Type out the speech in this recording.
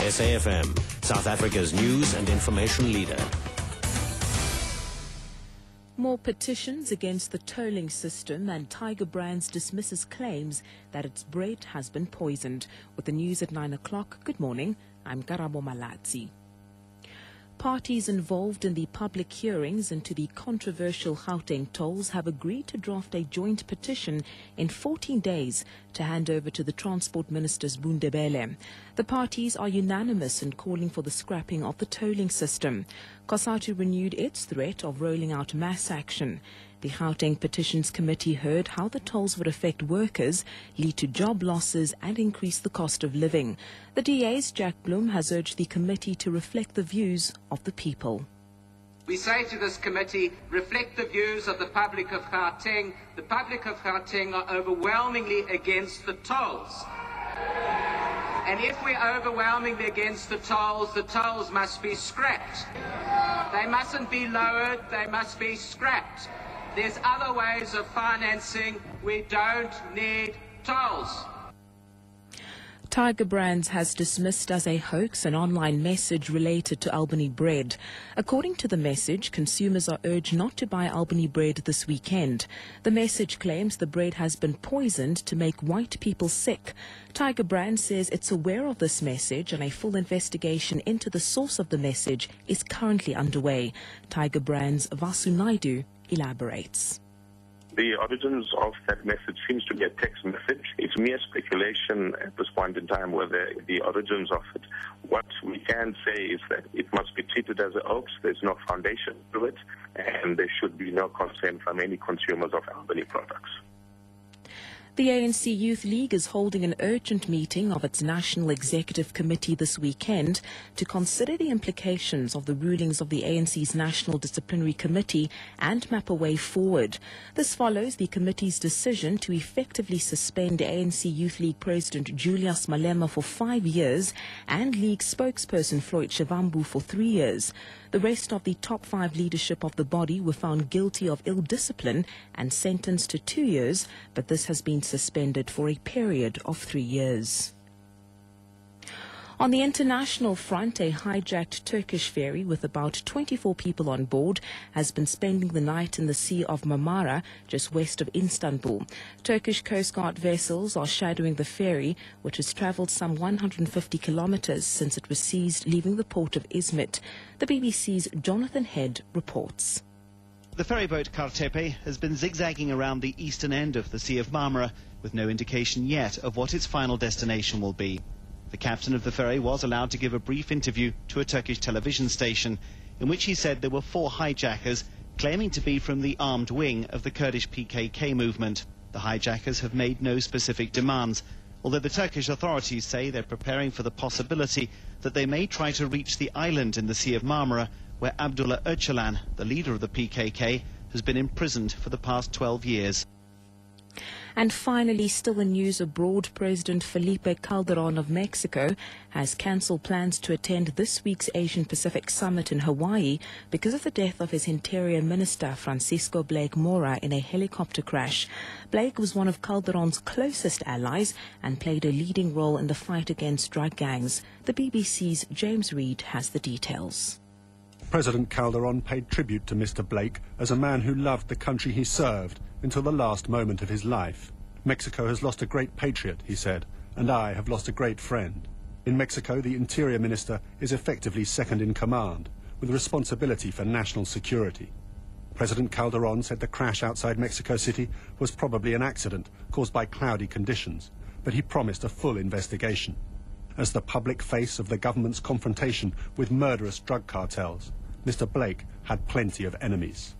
SAFM, South Africa's news and information leader. More petitions against the tolling system, and Tiger Brands dismisses claims that its bread has been poisoned. With the news at 9 o'clock, good morning, I'm Karabo Malatsi. Parties involved in the public hearings into the controversial Gauteng tolls have agreed to draft a joint petition in 14 days to hand over to the Transport Minister's Bundebele. The parties are unanimous in calling for the scrapping of the tolling system. COSATU renewed its threat of rolling out mass action. The Gauteng Petitions Committee heard how the tolls would affect workers, lead to job losses and increase the cost of living. The DA's Jack Bloom has urged the committee to reflect the views of the people. We say to this committee, reflect the views of the public of Gauteng. The public of Gauteng are overwhelmingly against the tolls. And if we're overwhelmingly against the tolls must be scrapped. They mustn't be lowered, they must be scrapped. There's other ways of financing. We don't need tolls. Tiger Brands has dismissed as a hoax an online message related to Albany bread. According to the message, consumers are urged not to buy Albany bread this weekend. The message claims the bread has been poisoned to make white people sick. Tiger Brands says it's aware of this message and a full investigation into the source of the message is currently underway. Tiger Brands' Vasu Naidu elaborates. The origins of that message seems to be a text message. It's mere speculation at this point in time whether the origins of it. What we can say is that it must be treated as a hoax. There's no foundation to it, and there should be no consent from any consumers of Albany products. The ANC Youth League is holding an urgent meeting of its National Executive Committee this weekend to consider the implications of the rulings of the ANC's National Disciplinary Committee and map a way forward. This follows the committee's decision to effectively suspend ANC Youth League President Julius Malema for 5 years and League spokesperson Floyd Shivambu for 3 years. The rest of the top 5 leadership of the body were found guilty of ill discipline and sentenced to 2 years, but this has been suspended for a period of 3 years. On the international front, a hijacked Turkish ferry with about 24 people on board has been spending the night in the Sea of Marmara, just west of Istanbul. Turkish Coast Guard vessels are shadowing the ferry, which has travelled some 150 kilometres since it was seized leaving the port of Izmit. The BBC's Jonathan Head reports. The ferryboat Kartepe has been zigzagging around the eastern end of the Sea of Marmara, with no indication yet of what its final destination will be. The captain of the ferry was allowed to give a brief interview to a Turkish television station, in which he said there were 4 hijackers claiming to be from the armed wing of the Kurdish PKK movement. The hijackers have made no specific demands, although the Turkish authorities say they're preparing for the possibility that they may try to reach the island in the Sea of Marmara where Abdullah Öcalan, the leader of the PKK, has been imprisoned for the past 12 years. And finally, still in news abroad, President Felipe Calderón of Mexico has cancelled plans to attend this week's Asian-Pacific Summit in Hawaii because of the death of his Interior Minister, Francisco Blake Mora, in a helicopter crash. Blake was one of Calderón's closest allies and played a leading role in the fight against drug gangs. The BBC's James Reid has the details. President Calderón paid tribute to Mr. Blake as a man who loved the country he served until the last moment of his life. Mexico has lost a great patriot, he said, and I have lost a great friend. In Mexico, the Interior Minister is effectively second in command, with responsibility for national security. President Calderón said the crash outside Mexico City was probably an accident caused by cloudy conditions, but he promised a full investigation. As the public face of the government's confrontation with murderous drug cartels, Mr. Blake had plenty of enemies.